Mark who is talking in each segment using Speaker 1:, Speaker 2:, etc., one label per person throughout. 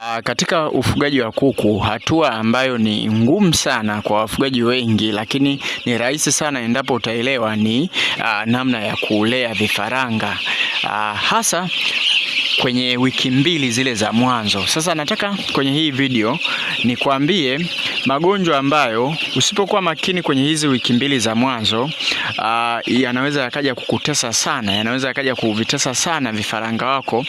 Speaker 1: Katika ufugaji wa kuku, hatua ambayo ni ngumu sana kwa wafugaji wengi, lakini ni rahisi sana endapo utaelewa ni namna ya kulea vifaranga, hasa kwenye wiki mbili zile za mwanzo. Sasa nataka kwenye hii video nikwambie magonjwa ambayo usipokuwa makini kwenye hizi wiki mbili za mwanzo yanaweza yakaja kukutesa sana, yanaweza yakaja kuvitesa sana vifaranga wako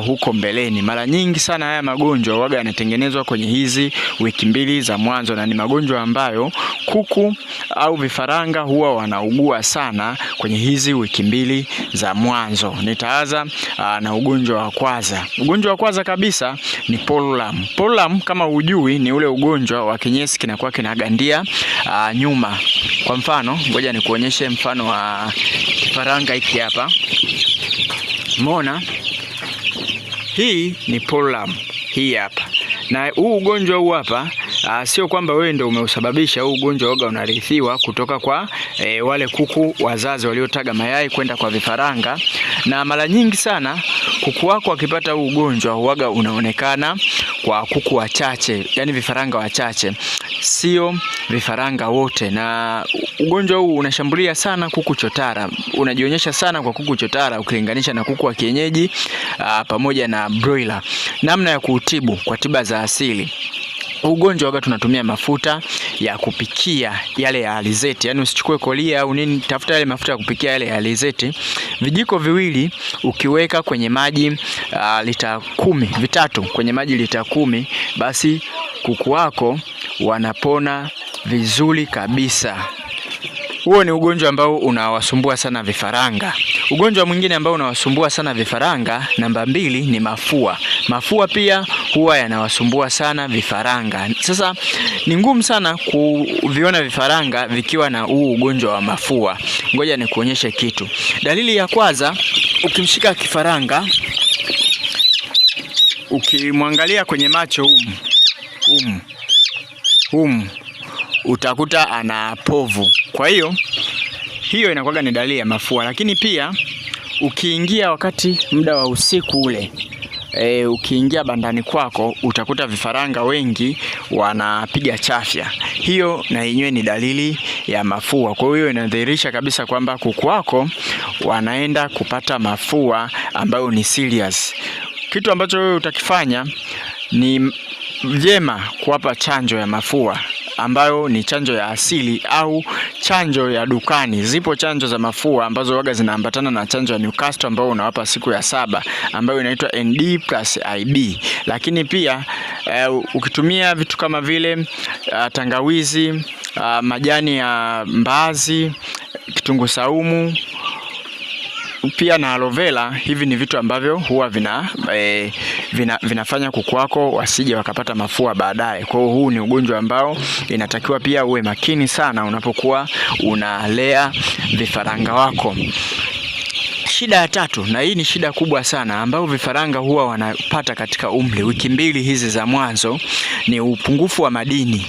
Speaker 1: huko mbeleni. Mara nyingi sana haya magonjwa huwa yanatengenezwa kwenye hizi wiki mbili za mwanzo, na ni magonjwa ambayo kuku au vifaranga huwa wanaugua sana kwenye hizi wiki mbili za mwanzo. Nitaanza na ugonjwa wa kwanza. Ugonjwa wa kwanza kabisa ni pollam. Pollam kama hujui ni ule ugonjwa wa kinyesi kinakuwa kinagandia nyuma. Kwa mfano, ngoja nikuonyeshe mfano wa kifaranga hiki hapa. Umeona? Hii ni pollam hii hapa. Na huu ugonjwa huu hapa sio kwamba wewe ndio umeusababisha. Huu ugonjwa woga unarithiwa kutoka kwa wale kuku wazazi waliotaga mayai kwenda kwa vifaranga, na mara nyingi sana kuku wako wakipata huu ugonjwa huaga unaonekana kwa kuku wachache, yani vifaranga wachache, sio vifaranga wote. Na ugonjwa huu unashambulia sana kuku chotara, unajionyesha sana kwa kuku chotara ukilinganisha na kuku wa kienyeji pamoja na broiler. Namna ya kuutibu kwa tiba za asili. Ugonjwa waga tunatumia mafuta ya kupikia yale ya alizeti. Yani usichukue kolia au nini, tafuta yale mafuta ya kupikia yale ya alizeti. Vijiko viwili ukiweka kwenye maji lita 10, vitatu kwenye maji lita 10, basi kuku wako wanapona vizuri kabisa. Huo ni ugonjwa ambao unawasumbua sana vifaranga. Ugonjwa mwingine ambao unawasumbua sana vifaranga, namba 2, ni mafua. Mafua pia huwa yanawasumbua sana vifaranga. Sasa ni ngumu sana kuviona vifaranga vikiwa na huu ugonjwa wa mafua. Ngoja nikuonyeshe kitu. Dalili ya kwanza, ukimshika kifaranga, ukimwangalia kwenye macho utakuta ana povu. Kwa hiyo inakuwa ni dalili ya mafua. Lakini pia ukiingia wakati muda wa usiku ule, ukiingia bandani kwako utakuta vifaranga wengi wanapiga chafya. Hiyo na yenyewe ni dalili ya mafua. Kwa hiyo inadhihirisha kabisa kwamba kuku wako wanaenda kupata mafua ambayo ni serious. Kitu ambacho wewe utakifanya ni vyema kuwapa chanjo ya mafua ambayo ni chanjo ya asili au chanjo ya dukani. Zipo chanjo za mafua ambazo waga zinaambatana na chanjo ya Newcastle ambayo unawapa siku ya 7 ambayo inaitwa ND+IB. Lakini pia ukitumia vitu kama vile tangawizi, majani ya mbaazi, kitunguu saumu pia na aloe vera, hivi ni vitu ambavyo huwa vinafanya kuku wako wasije wakapata mafua baadaye. Kwa hiyo huu ni ugonjwa ambao inatakiwa pia uwe makini sana unapokuwa unalea vifaranga wako. Shida ya tatu, na hii ni shida kubwa sana ambayo vifaranga huwa wanapata katika umri wiki mbili hizi za mwanzo, ni upungufu wa madini.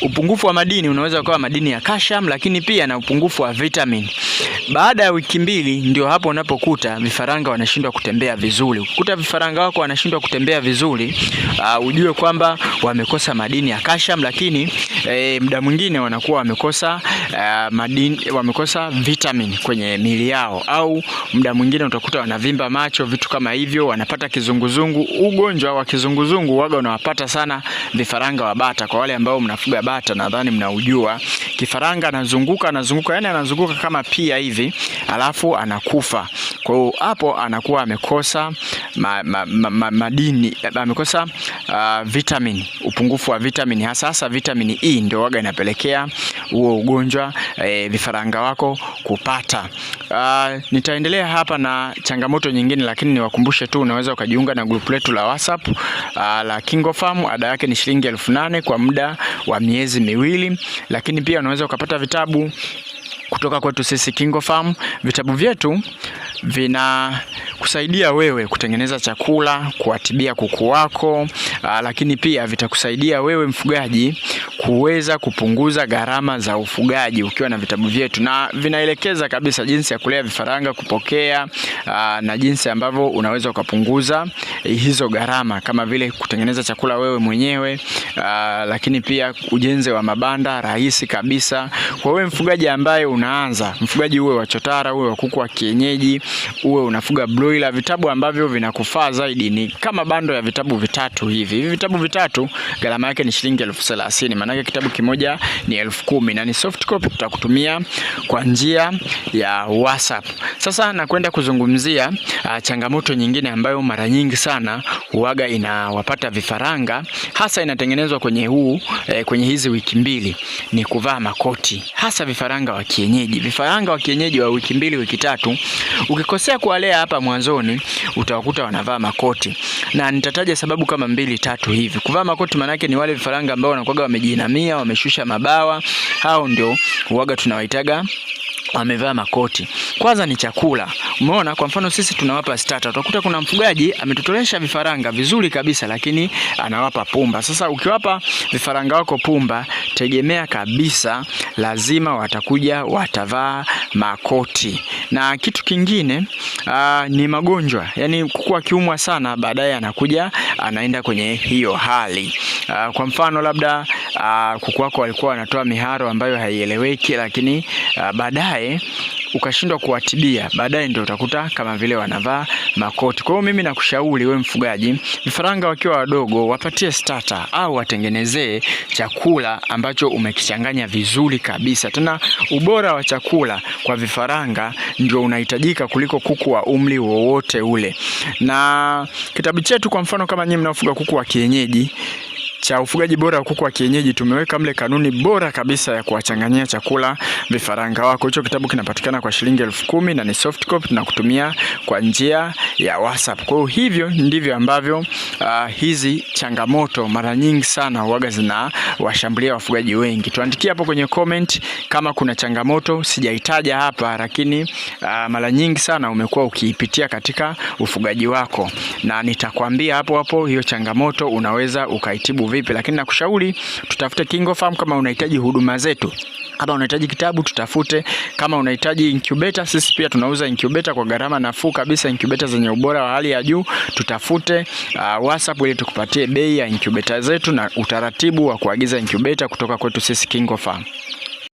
Speaker 1: Upungufu wa madini unaweza kuwa madini ya calcium, lakini pia na upungufu wa vitamin. Baada ya wiki mbili ndio hapo unapokuta vifaranga wanashindwa kutembea vizuri. Ukuta vifaranga wako wanashindwa kutembea vizuri, ujue kwamba wamekosa madini ya calcium, lakini muda mwingine wanakuwa wamekosa madini, wamekosa vitamin kwenye miili yao, au muda mwingine utakuta wanavimba macho, vitu kama hivyo, wanapata kizunguzungu. Ugonjwa wa kizunguzungu waga unawapata sana vifaranga wa bata. Kwa wale ambao mnafuga bata, nadhani mnaujua. Kifaranga anazunguka, yani anazunguka kama pia hivi, alafu anakufa. Kwa hiyo hapo anakuwa amekosa madini, amekosa vitamin, upungufu wa vitamin, hasa vitamin E ndio waga inapelekea huo ugonjwa vifaranga wako kupata. Nitaendelea hapa na changamoto nyingine, lakini niwakumbushe tu unaweza ukajiunga na group letu la WhatsApp la KingoFarm. Ada yake ni shilingi 8,000 kwa muda wa miezi 2, lakini pia unaweza ukapata vitabu kutoka kwetu sisi KingoFarm. Vitabu vyetu vitakusaidia wewe kutengeneza chakula, kuwatibia kuku wako, lakini pia vitakusaidia wewe mfugaji kuweza kupunguza gharama za ufugaji ukiwa na vitabu vyetu, na vinaelekeza kabisa jinsi ya kulea vifaranga, kupokea na jinsi ambavyo unaweza ukapunguza hizo gharama, kama vile kutengeneza chakula wewe mwenyewe, lakini pia ujenzi wa mabanda rahisi kabisa kwa wewe mfugaji ambaye unaanza. Mfugaji uwe wa chotara, uwe wa kuku wa kienyeji, uwe unafuga broiler, vitabu ambavyo vinakufaa zaidi ni kama bando ya vitabu vitatu hivi. Hivi vitabu vitatu gharama yake ni shilingi 30,000, maana yake kitabu kimoja ni 10,000 na ni soft copy tutakutumia kwa njia ya WhatsApp. Sasa nakwenda kuzungumzia changamoto nyingine ambayo mara nyingi sana huaga inawapata vifaranga, hasa inatengenezwa kwenye hizi wiki mbili, ni kuvaa makoti, hasa vifaranga wa kienyeji. Vifaranga wa kienyeji wa wiki mbili, wiki tatu, ukikosea kuwalea hapa mwanzoni utawakuta wanavaa makoti, na nitataja sababu kama 2-3 hivi. Kuvaa makoti maana yake ni wale vifaranga ambao wanakuwa wamejinamia, wameshusha mabawa, hao ndio huaga tunawaitaga wamevaa makoti. Kwanza ni chakula. Umeona, kwa mfano sisi tunawapa starter. Utakuta kuna mfugaji ametotolesha vifaranga vizuri kabisa, lakini anawapa pumba. Sasa ukiwapa vifaranga wako pumba, tegemea kabisa lazima watakuja watavaa makoti. Na kitu kingine ni magonjwa. Yaani kuku akiumwa sana, baadaye anakuja anaenda kwenye hiyo hali. Kwa mfano labda kuku wako walikuwa wanatoa miharo ambayo haieleweki, lakini baadaye ukashindwa kuwatibia, baadaye ndio utakuta kama vile wanavaa makoti. Kwa hiyo mimi nakushauri wewe mfugaji, vifaranga wakiwa wadogo wapatie starter au watengenezee chakula ambacho umekichanganya vizuri kabisa. Tena ubora wa chakula kwa vifaranga ndio unahitajika kuliko kuku wa umri wowote ule. Na kitabu chetu, kwa mfano kama nyinyi mnaofuga kuku wa kienyeji, cha ufugaji bora wa kuku wa kienyeji, tumeweka mle kanuni bora kabisa ya kuwachanganyia chakula vifaranga wako. Hicho kitabu kinapatikana kwa shilingi 10,000 na ni soft copy, na kutumia kwa njia ya WhatsApp. Kwa hiyo hivyo ndivyo ambavyo hizi changamoto mara nyingi sana huaga zinawashambulia wafugaji wengi. Tuandikie hapo kwenye comment kama kuna changamoto sijaitaja hapa, lakini mara nyingi sana umekuwa ukiipitia katika ufugaji wako, na nitakwambia hapo hiyo changamoto unaweza ukaitibu vipi. Lakini nakushauri tutafute KingoFarm kama unahitaji huduma zetu. Kama unahitaji kitabu tutafute. Kama unahitaji incubator, sisi pia tunauza incubator kwa gharama nafuu kabisa, incubator zenye ubora wa hali ya juu. Tutafute WhatsApp ili tukupatie bei ya incubator zetu na utaratibu wa kuagiza incubator kutoka kwetu sisi KingoFarm.